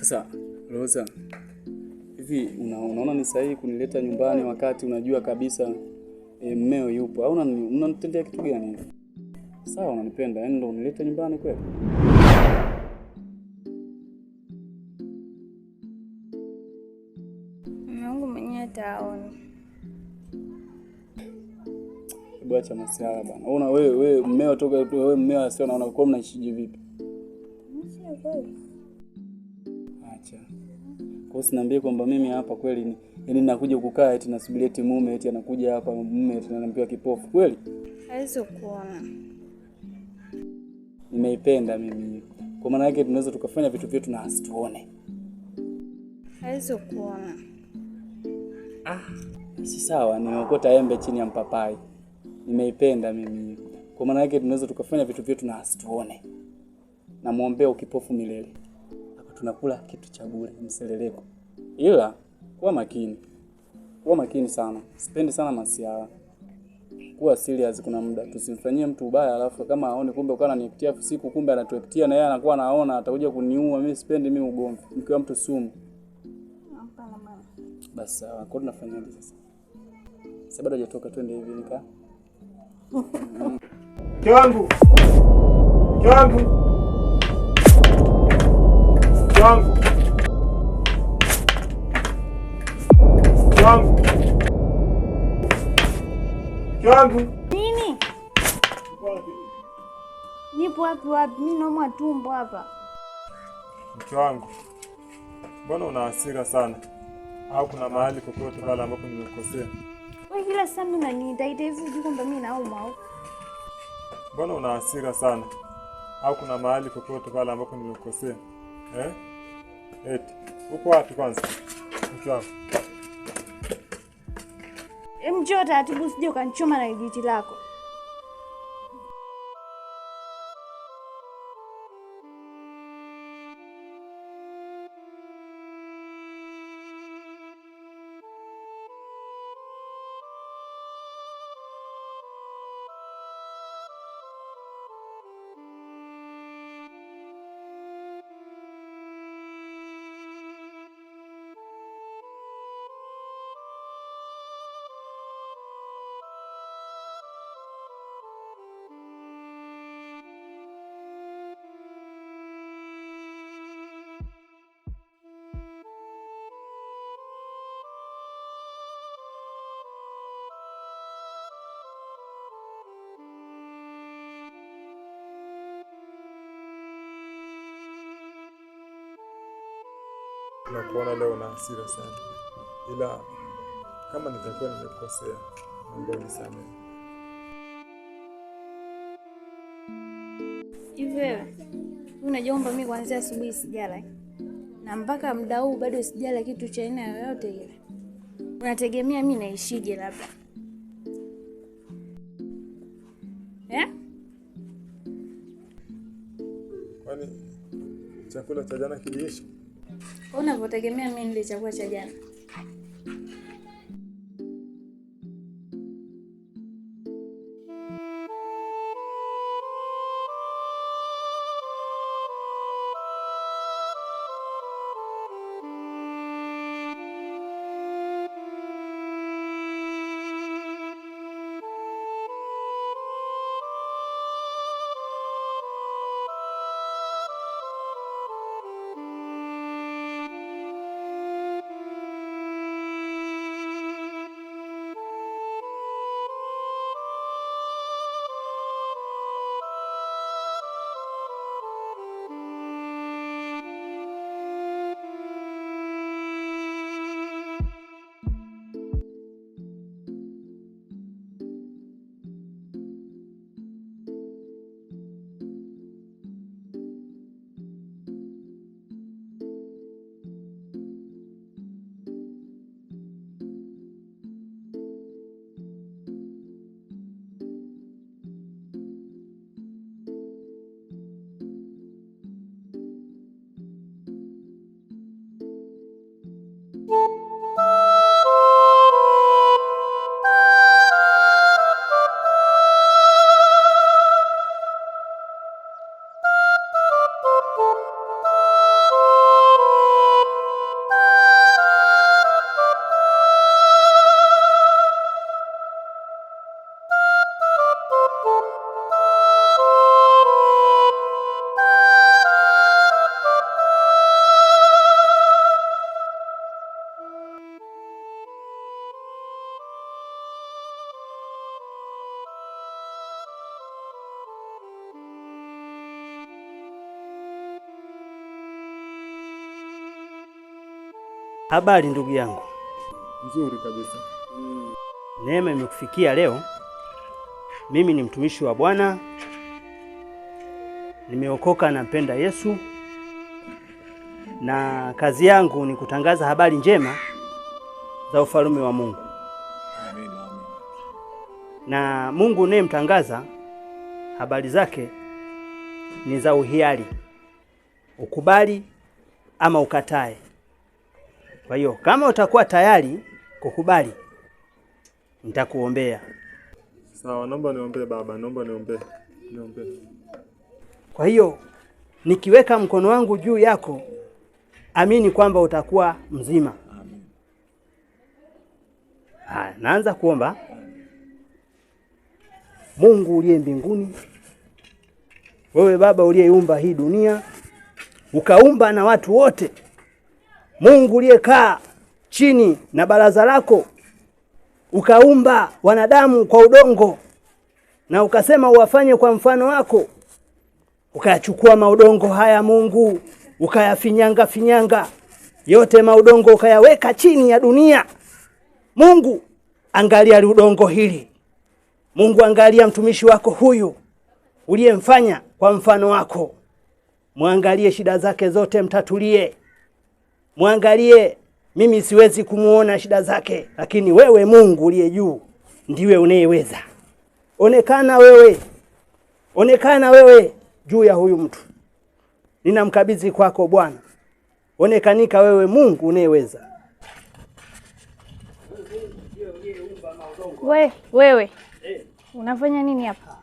Sasa Rosa, hivi unaona ni sahihi kunileta nyumbani wakati unajua kabisa mmeo yupo? Au unanitendea kitu gani? Sawa, unanipenda, yaani ndio unileta nyumbani kweli? Mungu mwenyewe ataona. Hebu acha masiala bana. Unaona wewe mmeo toka wewe mmeo asio naona kwa mnaishije vipi? Sio kweli. Acha. Kwa hiyo niambie kwamba mimi hapa kweli ni yaani nakuja kukaa eti nasubiria eti mume eti anakuja hapa mume eti ananiambia kipofu kweli? Haiwezi kuona. Nimeipenda mimi. Kwa maana yake tunaweza tukafanya vitu vyetu na asituone. Haiwezi kuona. Si sawa, nimeokota embe chini ya mpapai. Nimeipenda mimi. Kwa maana yake tunaweza tukafanya vitu vyetu na asituone. Namuombea ukipofu milele. Hapa tunakula kitu cha bure, mseleleko. Ila kuwa makini. Kuwa makini sana. Sipendi sana masiara. Kuwa serious kuna muda. Tusimfanyie mtu ubaya alafu kama aone kumbe ukana nipitia siku kumbe anatupitia na yeye anakuwa anaona atakuja kuniua. Mimi sipendi mimi ugomvi. Nikiwa mtu sumu. Hapana mama. Basi sawa, kwa tunafanyaje sasa? Sasa bado hajatoka, twende hivi nika. Kiwangu. Kiwangu. Kiwangu. Kiwangu. Kiwangu. Nini? Nipo wapi? Mimi naumwa tumbo hapa. Mke wangu. Mbona una hasira sana? Au kuna mahali kokote pale ambapo nimekosea? Wewe kila saa mimi unaniita hivi unajua kwamba mimi naumwa au? Mbona una hasira sana? Au kuna mahali kokote pale ambapo nimekosea? Eti, uko wapi kwanza? Mke wangu. Njoo taratibu usije ukanichoma na jiti lako. Nakuona leo na hasira sana. Ila kama nitakuwa nimekosea, naomba unisamehe. Hivi wewe unajua kwamba mimi kuanzia asubuhi sijala na mpaka muda huu bado sijala kitu cha aina yoyote ile. Unategemea mimi naishije labda? Kwani chakula cha jana kiliisha? Unavyotegemea mimi nile chakula cha jana? Habari ndugu yangu. Nzuri kabisa. Neema imekufikia leo. Mimi ni mtumishi wa Bwana. Nimeokoka na mpenda Yesu. Na kazi yangu ni kutangaza habari njema za ufalme wa Mungu. Amen. Na Mungu unayemtangaza habari zake ni za uhiari. Ukubali ama ukatae. Kwa hiyo kama utakuwa tayari kukubali, nitakuombea. Sawa, naomba niombee baba, naomba niombee. Kwa hiyo nikiweka mkono wangu juu yako, amini kwamba utakuwa mzima. Amen. Haya, naanza kuomba. Mungu uliye mbinguni, wewe Baba uliyeumba hii dunia, ukaumba na watu wote. Mungu uliyekaa chini na baraza lako, ukaumba wanadamu kwa udongo na ukasema uwafanye kwa mfano wako. Ukayachukua maudongo haya Mungu, ukayafinyanga yote maudongo, ukayaweka chini ya dunia. Mungu, angalia udongo hili. Mungu, angalia mtumishi wako huyu uliyemfanya kwa mfano wako. Muangalie shida zake zote, mtatulie. Muangalie, mimi siwezi kumuona shida zake, lakini wewe Mungu uliye juu ndiwe unayeweza. Onekana wewe juu ya huyu mtu. Ninamkabidhi kwako Bwana. Onekanika wewe Mungu unayeweza. Wewe. Unafanya nini hapa?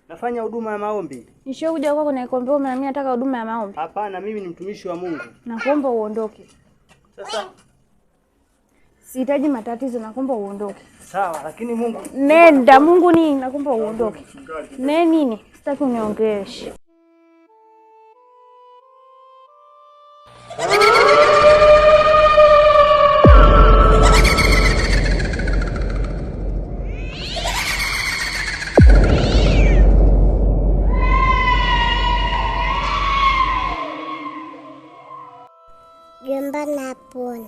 Nafanya huduma ya maombi. Nishokuja kwako naikuombea, na mimi nataka huduma ya maombi. Hapana, mimi ni mtumishi wa Mungu. Nakuomba uondoke. Sasa sihitaji matatizo, nakuomba uondoke. Sawa, lakini Mungu. Nenda, Mungu nini? Nakuomba uondoke. Nini? Sitaki uniongeleshe. Jomba napona.